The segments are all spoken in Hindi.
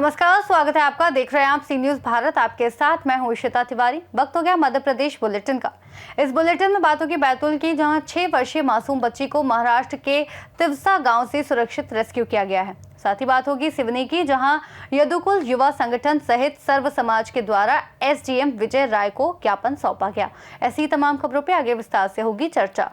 नमस्कार, स्वागत है आपका। देख रहे हैं आप सी न्यूज भारत। आपके साथ मैं हूं इशिता तिवारी। वक्त हो गया मध्य प्रदेश बुलेटिन का। इस बुलेटिन में बात होगी बैतूल की, जहां 6 वर्षीय मासूम बच्ची को महाराष्ट्र के तिवसा गांव से सुरक्षित रेस्क्यू किया गया है। साथ ही बात होगी सिवनी की, जहां यदुकुल युवा संगठन सहित सर्व समाज के द्वारा एसडीएम विजय राय को ज्ञापन सौंपा गया। ऐसी तमाम खबरों पर आगे विस्तार से होगी चर्चा।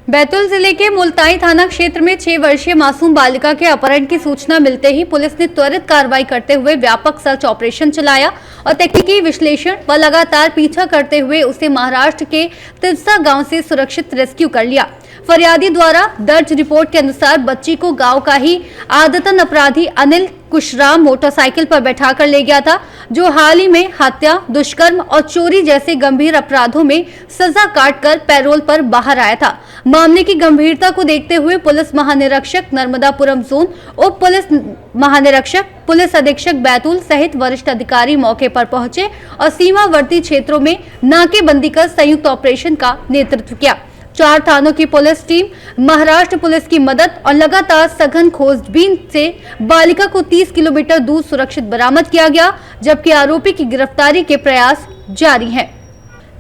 बैतूल जिले के मुल्ताई थाना क्षेत्र में 6 वर्षीय मासूम बालिका के अपहरण की सूचना मिलते ही पुलिस ने त्वरित कार्रवाई करते हुए व्यापक सर्च ऑपरेशन चलाया और तकनीकी विश्लेषण व लगातार पीछा करते हुए उसे महाराष्ट्र के तिवसा गांव से सुरक्षित रेस्क्यू कर लिया। फरियादी द्वारा दर्ज रिपोर्ट के अनुसार बच्ची को गांव का ही आदतन अपराधी अनिल कुशराम मोटरसाइकिल पर बैठाकर ले गया था, जो हाल ही में हत्या, दुष्कर्म और चोरी जैसे गंभीर अपराधों में सजा काटकर पैरोल पर बाहर आया था। मामले की गंभीरता को देखते हुए पुलिस महानिरीक्षक नर्मदापुरम जोन, उप पुलिस महानिरीक्षक, पुलिस अधीक्षक बैतूल सहित वरिष्ठ अधिकारी मौके पर पहुंचे और सीमावर्ती क्षेत्रों में नाकेबंदी कर संयुक्त ऑपरेशन का नेतृत्व किया। 4 थानों की पुलिस टीम, महाराष्ट्र पुलिस की मदद और लगातार सघन खोजबीन से बालिका को 30 किलोमीटर दूर सुरक्षित बरामद किया गया, जबकि आरोपी की गिरफ्तारी के प्रयास जारी हैं।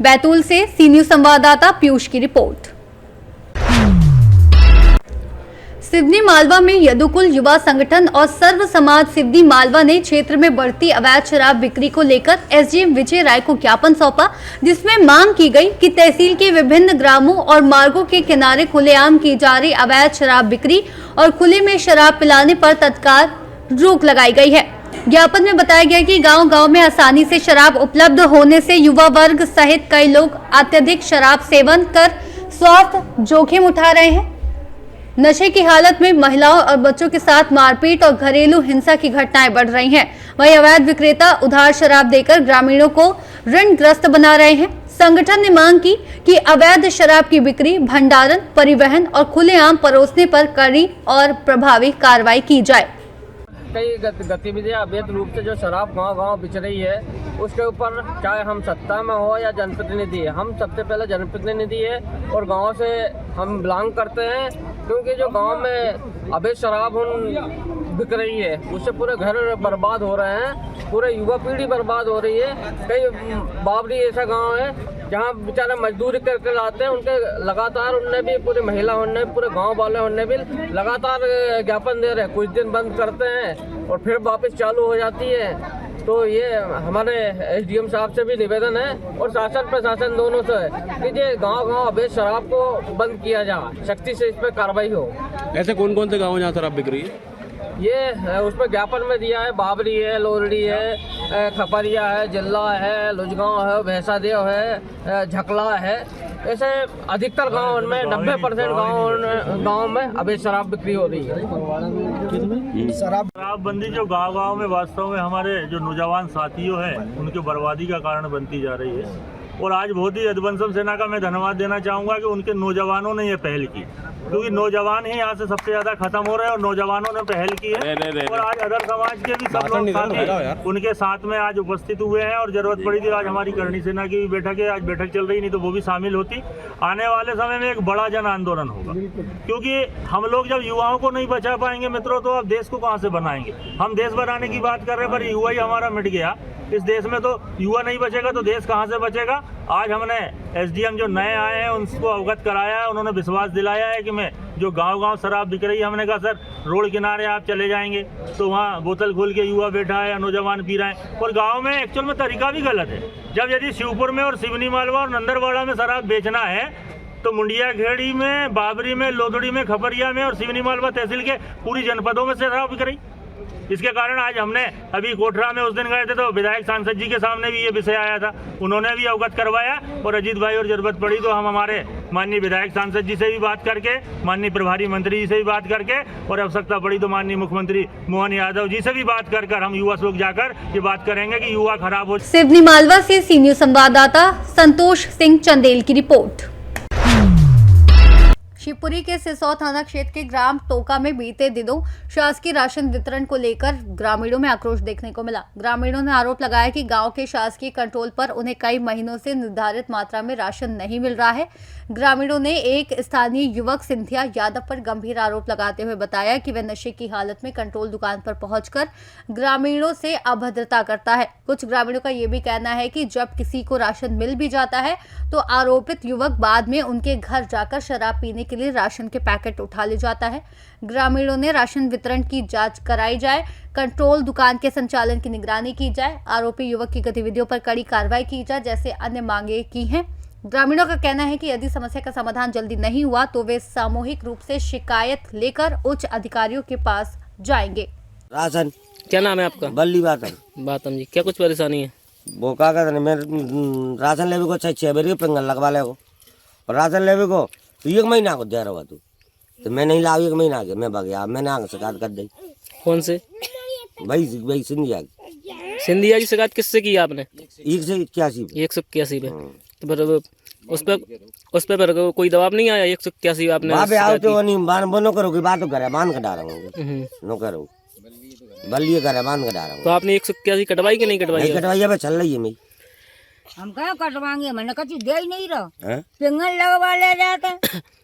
बैतूल से सी न्यूज संवाददाता पीयूष की रिपोर्ट। सिवनी मालवा में यदुकुल युवा संगठन और सर्व समाज सिवनी मालवा ने क्षेत्र में बढ़ती अवैध शराब बिक्री को लेकर एसडीएम विजय राय को ज्ञापन सौंपा, जिसमें मांग की गई कि तहसील के विभिन्न ग्रामों और मार्गों के किनारे खुलेआम की जा रही अवैध शराब बिक्री और खुले में शराब पिलाने पर तत्काल रोक लगाई गई है। ज्ञापन में बताया गया कि गांव-गांव में आसानी से शराब उपलब्ध होने से युवा वर्ग सहित कई लोग अत्यधिक शराब सेवन कर स्वास्थ्य जोखिम उठा रहे हैं। नशे की हालत में महिलाओं और बच्चों के साथ मारपीट और घरेलू हिंसा की घटनाएं बढ़ रही हैं। वहीं अवैध विक्रेता उधार शराब देकर ग्रामीणों को ऋणग्रस्त बना रहे हैं। संगठन ने मांग की कि अवैध शराब की बिक्री, भंडारण, परिवहन और खुलेआम परोसने पर कड़ी और प्रभावी कार्रवाई की जाए। कई गतिविधियां अवैध रूप से जो शराब गांव-गांव बिच रही है, उसके ऊपर चाहे हम सत्ता में हो या जनप्रतिनिधि है, हम सबसे पहले जनप्रतिनिधि है और गांव से हम बिलोंग करते हैं, क्योंकि जो गांव में अवैध शराब बिक रही है उससे पूरे घर बर्बाद हो रहे हैं, पूरे युवा पीढ़ी बर्बाद हो रही है। कई बाबरी ऐसा गांव है जहाँ बेचारे मजदूरी करके लाते हैं, उनके लगातार उनने भी पूरी महिला उनने पूरे गांव वाले उनने भी लगातार ज्ञापन दे रहे हैं। कुछ दिन बंद करते हैं और फिर वापस चालू हो जाती है। तो ये हमारे एसडीएम साहब से भी निवेदन है और शासन प्रशासन दोनों से कि ये गांव-गांव अवैध शराब को बंद किया जाए, सख्ती से इस पर कार्रवाई हो। ऐसे कौन कौन से गाँव जहाँ शराब बिक रही है? ये उसमें ज्ञापन में दिया है, बाबरी है, लोरड़ी है, खपरिया है, जिला है, लुजगांव है, भैंसादेव है, झकला है। ऐसे अधिकतर गांव में 90% गांव में अभी शराब बिक्री हो रही है। शराबबंदी जो गांव-गांव में वास्तव में हमारे जो नौजवान साथियों हैं उनकी बर्बादी का कारण बनती जा रही है। और आज बहुत ही यदुवंशम सेना का मैं धन्यवाद देना चाहूँगा कि उनके नौजवानों ने ये पहल की, क्योंकि नौजवान ही यहाँ से सबसे ज़्यादा खत्म हो रहे हैं और नौजवानों ने पहल की है। और आज अदर समाज के भी सब लोग साथी उनके साथ में आज उपस्थित हुए हैं और जरूरत पड़ी थी आज हमारी करणी सेना की भी बैठक है, आज बैठक चल रही, नहीं तो वो भी शामिल होती। आने वाले समय में एक बड़ा जन आंदोलन होगा, क्योंकि हम लोग जब युवाओं को नहीं बचा पाएंगे मित्रों, तो अब देश को कहाँ से बनाएंगे। हम देश बनाने की बात कर रहे हैं पर युवा ही हमारा मिट गया इस देश में, तो युवा नहीं बचेगा तो देश कहाँ से बचेगा। आज हमने एसडीएम जो नए आए हैं उनको अवगत कराया है, उन्होंने विश्वास दिलाया है कि मैं जो गांव-गांव शराब बिक रही है, हमने कहा सर रोड किनारे आप चले जाएंगे तो वहाँ बोतल खोल के युवा बैठा है, नौजवान पी रहे हैं। और गांव में एक्चुअल में तरीका भी गलत है। जब यदि शिवपुर में और सिवनी मालवा और नंदरवाड़ा में शराब बेचना है तो मुंडिया खेड़ी में, बाबरी में, लोधड़ी में, खपरिया में और सिवनी मालवा तहसील के पूरी जनपदों में शराब बिक रही। इसके कारण आज हमने अभी कोठरा में उस दिन गए थे तो विधायक सांसद जी के सामने भी ये विषय आया था, उन्होंने भी अवगत करवाया। और अजीत भाई और जरूरत पड़ी तो हम हमारे माननीय विधायक सांसद जी से भी बात करके, माननीय प्रभारी मंत्री जी से भी बात करके और आवश्यकता पड़ी तो माननीय मुख्यमंत्री मोहन यादव जी से भी बात कर हम युवा लोग जाकर ये बात करेंगे कि युवा खराब हो। सिवनी मालवा से सी न्यूज संवाददाता संतोष सिंह चंदेल की रिपोर्ट। शिवपुरी के सिसौ थाना क्षेत्र के ग्राम टोका में बीते दिनों शासकीय राशन वितरण को लेकर ग्रामीणों में आक्रोश देखने को मिला। ग्रामीणों ने आरोप लगाया कि गांव के शासकीय कंट्रोल पर उन्हें कई महीनों से निर्धारित मात्रा में राशन नहीं मिल रहा है। ग्रामीणों ने एक स्थानीय युवक सिंधिया यादव पर गंभीर आरोप लगाते हुए बताया कि वह नशे की हालत में कंट्रोल दुकान पर पहुंचकर ग्रामीणों से अभद्रता करता है। कुछ ग्रामीणों का ये भी कहना है कि जब किसी को राशन मिल भी जाता है तो आरोपित युवक बाद में उनके घर जाकर शराब पीने के लिए राशन के पैकेट उठा ले जाता है। ग्रामीणों ने राशन वितरण की जांच कराई जाए, कंट्रोल दुकान के संचालन की निगरानी की जाए, आरोपी युवक की गतिविधियों पर कड़ी कार्रवाई की जाए जैसे अन्य मांगे की हैं। ग्रामीणों का कहना है कि यदि समस्या का समाधान जल्दी नहीं हुआ तो वे सामूहिक रूप से शिकायत लेकर उच्च अधिकारियों के पास जाएंगे। राशन क्या नाम है आपका? बल्ली बातम जी, क्या कुछ परेशानी है? वो क्या कहते हैं, मैं राशन लेवे को 6 बजे पेंगल लगवा ले को, और राशन लेवे को तो 1 महीना को दे रहा तू, तो मैं नहीं ला 1 महीना के मैं भाग गया। मैंने आगे शिकायत कर दी। कौन से? भाई सिंधिया सिंधिया की शिकायत किससे की आपने? 181 पे। तो फिर उस पे फिर कोई दबाव नहीं आया? 181 आपने वहाँ पे आओ तो नहीं बनो करो की बात तो करे मान के डाल रहा हूँ नो करो बल्ली करे मान के डाल रहा हूँ। तो आपने 181 कटवाई कि नहीं कटवाई? कटवाई अब चल रही है मेरी। हम क्या कटवाएंगे, मैंने कभी दे ही नहीं रहा। पिंगल लगवा ले जाते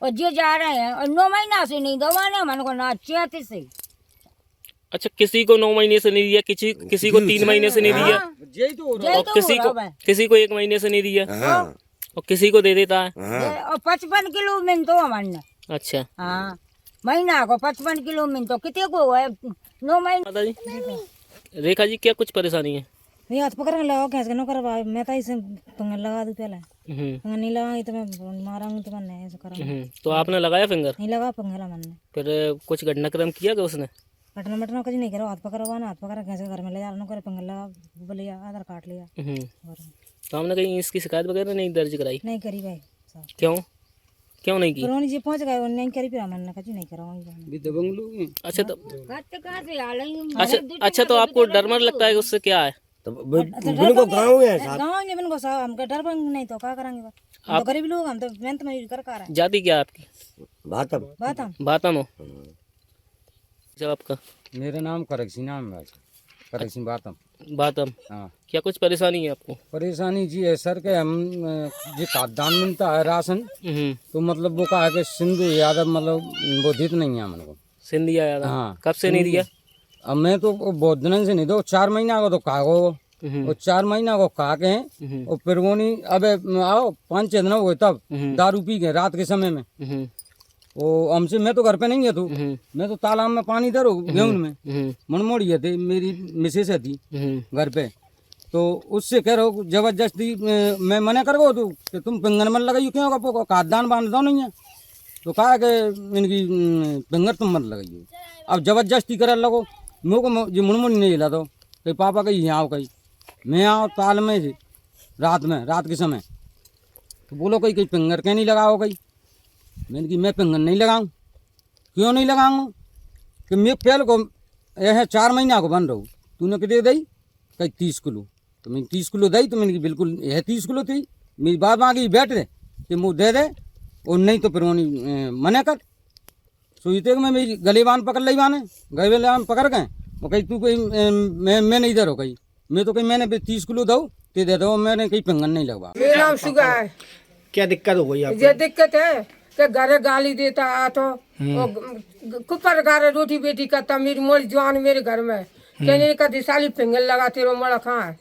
और जे जा रहे हैं और 9 महीना से नहीं दबाने, मैंने को ना 36 से। अच्छा, किसी को 9 महीने से नहीं दिया, किसी को 3 महीने से नहीं दिया, और किसी को 1 महीने से नहीं दिया, और किसी को दे देता है। और 55 किलो में तो हमारे। अच्छा हाँ, महीना को 55 किलो में तो कितने को है 9 महीने। दादा जी, रेखा जी, क्या कुछ परेशानी है? नहीं हाथ पकड़ लगाओ कैसे न करवा, मैं तो इसे फिंगर लगा दूं पहले। फिंगर नहीं लगाई तो मैं मारूंगी तो मैं ऐसे करूंगी। तो आपने लगाया फिंगर? नहीं लगा फिंगर मैंने। फिर कुछ घटनाक्रम किया क्या उसने? घटना मटना कुछ नहीं करो, हाथ पकड़वाना, हाथ पकड़ कैसे घर में ले जाना करे, फिंगर लगा बोलिया, आधार काट लिया। तो हमने कहीं इसकी शिकायत वगैरह नहीं दर्ज कराई? नहीं करी भाई। क्यों नहीं की? पुरानी जी पहुंच गए नहीं करी, फिर मैंने कुछ नहीं करा। अच्छा, तो आपको डर मर लगता है उससे? क्या है तो बिनको गाँव है गाँव में बिनको साहब हमका डर नहीं तो क्या करेंगे, हम तो गरीब लोग, हम तो मेहनत मजदूरी कर रहे हैं। जाति क्या है आपकी? बातम हो। जब आपका? मेरा नाम करक सिंह नाम है, करक सिंह बातम। हाँ, क्या कुछ परेशानी है आपको? परेशानी जी है सर के हम जो खाद्यान्न मिलता है राशन, तो मतलब वो कहा कि सिंधु यादव मतलब वो देते नहीं है हमको। सिंधिया यादव? हाँ। कब से नहीं दिया? अब मैं तो बहुत दिन से नहीं दो, 4 महीना को तो कहा वो, 4 महीना को कहा के हैं, और फिर वो नहीं। अब आओ 5-6 दिन हो गए तब दारू पी गए रात के समय में। वो हमसे, मैं तो घर पे नहीं है, तो मैं तो तालाब में पानी धरो गेहूं में मनमोड़ी थे, मेरी मिसेस थी घर पे, तो उससे कह रहा जबरदस्ती मैं मना कर गो, तो कि तुम पिंगन मत लगाइयो, क्यों खाद्यान्न बांध दो नहीं है, तो कहा कि इनकी पिंगर तुम मत लगाइयो। अब जबरदस्ती कर लगो, मेरे को जी मुड़मुड़ नहीं हिला दो कि पापा कहीं यहाँ आओ, कहीं मैं आओ ताल में से रात के समय, तो बोलो कहीं पिंगर क्या नहीं लगाओ कहीं। मैंने कि मैं पिंगन नहीं लगाऊं। क्यों नहीं लगाऊंगा कि मैं पहले को यह 4 महीना को बन रहा हूँ, तूने कितने दी कहीं 30 किलो, तो मैंने 30 किलो दी, तो मैंने कि बिल्कुल यह 30 किलो थी। मेरी बात मांगी बैठ दे कि मुँह दे दे, और नहीं तो फिर वो मना कर। सोचते कि मैं मेरी गले बांध पकड़ ली, बाने गले बांध पकड़ गए, वो कहीं तू कहीं मैं नहीं दे रहा, कहीं मैं तो कहीं मैंने 30 किलो दो ते दे दो, मैंने कहीं पिंगन नहीं लगवा। मेरा नाम सुगा है। क्या दिक्कत हो गई आपको? ये दिक्कत है कि घर गाली देता है, तो कुपर गारे रोटी बेटी करता, मेरी मोड़ी जवान मेरे घर में कहने का साली पिंगल लगाते रहो, मरा कहाँ है,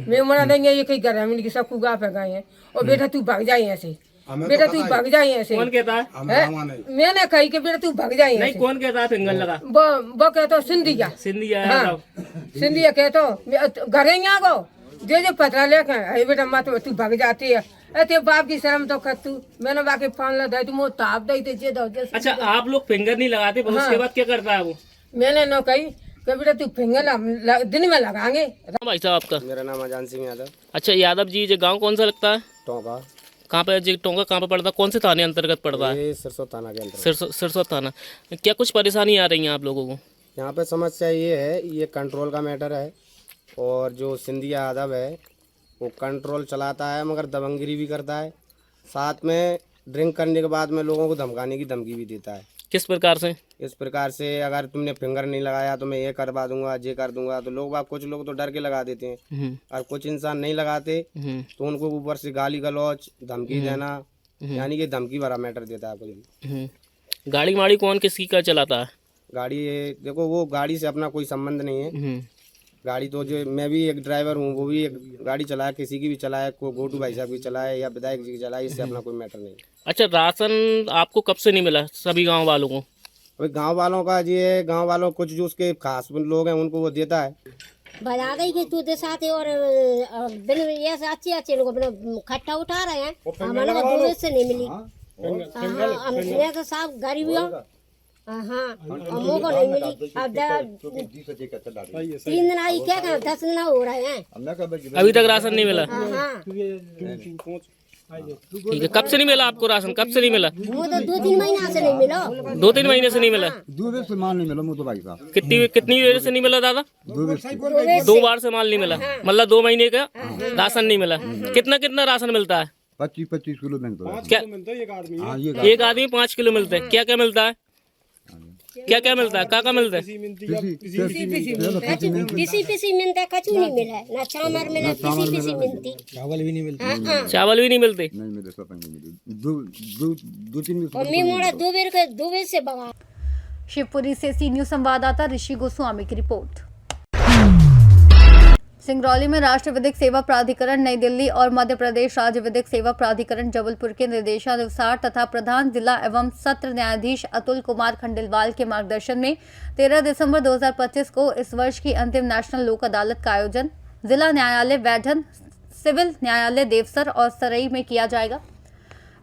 मैं मरा देंगे ये कहीं घर है, मैंने सब कुगा पे गए हैं, और बेटा तू भाग जाए ऐसे, बेटा तू भाग जाए ऐसे। कौन कहता है? मैंने कही कि बेटा तू भाग जाए नहीं, कौन कहता है पिंगल लगा? वो कहते सिंधिया सिंधिया कहते घर यहाँ गो जो पतरा लेके अरे बेटा मत तू भाग जाती है, अरे बाप की शर्म तो कर तू, मैंने बाकी फोन लगा तू मुँह ताप दे जे दो। अच्छा, आप लोग फिंगर नहीं लगाते, उसके बाद क्या करता है वो? मैंने न कही कि बेटा तू फिंगर दिन में लगाएंगे। भाई साहब आपका? मेरा नाम अजान सिंह यादव। अच्छा यादव जी, ये गांव कौन सा लगता है? टोंका। कहाँ पे जी टोंका कहाँ पे पड़ता है? कौन से थाने अंतर्गत पड़ता है? ये सिरसौ थाना के अंतर्गत। सिरसौ थाना। क्या कुछ परेशानी आ रही है आप लोगों को? यहाँ पे समस्या ये है, ये कंट्रोल का मैटर है, और जो सिंधिया यादव है वो कंट्रोल चलाता है मगर दबंगिरी भी करता है, साथ में ड्रिंक करने के बाद में लोगों को धमकाने की धमकी भी देता है। किस प्रकार से? इस प्रकार से अगर तुमने फिंगर नहीं लगाया तो मैं ये करवा दूंगा, ये कर दूंगा। तो लोग कुछ लोग तो डर के लगा देते हैं और कुछ इंसान नहीं लगाते तो उनको ऊपर से गाली गलौज धमकी देना, यानी कि धमकी भरा मैटर देता है कोई। गाड़ी माड़ी कौन किसकी का चलाता है? गाड़ी देखो, वो गाड़ी से अपना कोई संबंध नहीं है। गाड़ी तो जो मैं भी एक ड्राइवर हूँ, वो भी एक गाड़ी चलाए, किसी की भी चलाए, को गोटू भाई साहब की चलाए या विधायक जी की चलाए, इससे अपना कोई मैटर नहीं। अच्छा, राशन आपको कब से नहीं मिला सभी गांव वालों को? अभी गांव वालों का ये गांव वालों कुछ जो उसके खास लोग हैं उनको वो देता है। बता गई कि तू दे साथ और बिन ये से अच्छे लोग अपना खट्टा उठा रहे हैं, हमारे को दूर से नहीं मिली। हमने तो साहब गरीबी हो, हाँ हमको को नहीं मिली। अब 3 दिन आई, क्या 10 दिन हो रहे हैं, अभी तक राशन नहीं मिला। हाँ ठीक है, कब से नहीं मिला आपको राशन? कब से नहीं मिला? वो तो 2-3 महीना से नहीं मिला। 2-3 महीने से नहीं मिला? 2 दिन से माल नहीं मिला मुझे भाई साहब। कितनी देर से नहीं मिला दादा? 2 बार से माल नहीं मिला, मतलब 2 महीने का राशन नहीं मिला। कितना राशन मिलता है? 25 किलो मिलता है। क्या एक आदमी 5 किलो मिलता है? क्या क्या मिलता है? क्या मिलता है? क्या मिलता है? पीसी मिलता है, कचू नहीं मिला है, ना चामर मिला, पीसी मिलती, चावल भी नहीं मिलते। चावल भी नहीं मिलते? नहीं मिले, सब नहीं मिले। 2-3 मम्मी मोड़ा 2 बेर से बगा। शिवपुरी से सी न्यूज संवाददाता ऋषि गोस्वामी की रिपोर्ट। सिंगरौली में राष्ट्रीय विधिक सेवा प्राधिकरण नई दिल्ली और मध्य प्रदेश राज्य विधिक सेवा प्राधिकरण जबलपुर के निर्देशानुसार तथा प्रधान जिला एवं सत्र न्यायाधीश अतुल कुमार खंडेलवाल के मार्गदर्शन में 13 दिसंबर 2025 को इस वर्ष की अंतिम नेशनल लोक अदालत का आयोजन जिला न्यायालय वैढन, सिविल न्यायालय देवसर और सरई में किया जाएगा।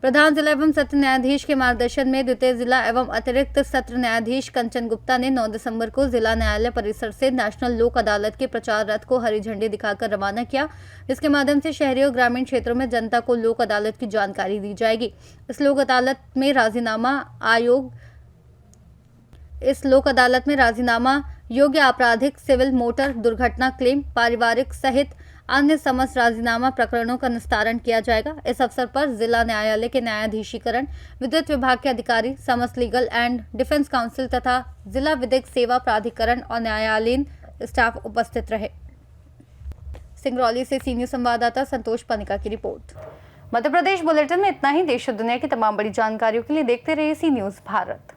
प्रधान जिला एवं सत्र न्यायाधीश के मार्गदर्शन में द्वितीय जिला एवं अतिरिक्त सत्र न्यायाधीश कंचन गुप्ता ने 9 दिसंबर को जिला न्यायालय परिसर से नेशनल लोक अदालत के प्रचार रथ को हरी झंडी दिखाकर रवाना किया, जिसके माध्यम से शहरी और ग्रामीण क्षेत्रों में जनता को लोक अदालत की जानकारी दी जाएगी। इस लोक अदालत में राजीनामा योग्य आपराधिक, सिविल, मोटर दुर्घटना क्लेम, पारिवारिक सहित अन्य समस्त राजीनामा प्रकरणों का निस्तारण किया जाएगा। इस अवसर पर जिला न्यायालय के न्यायाधीशीकरण, विद्युत विभाग के अधिकारी, समस्त लीगल एंड डिफेंस काउंसिल तथा जिला विधिक सेवा प्राधिकरण और न्यायालयीन स्टाफ उपस्थित रहे। सिंगरौली से सी न्यूज संवाददाता संतोष पनिका की रिपोर्ट। मध्य प्रदेश बुलेटिन में इतना ही। देश और दुनिया की तमाम बड़ी जानकारियों के लिए देखते रहिए सी न्यूज भारत।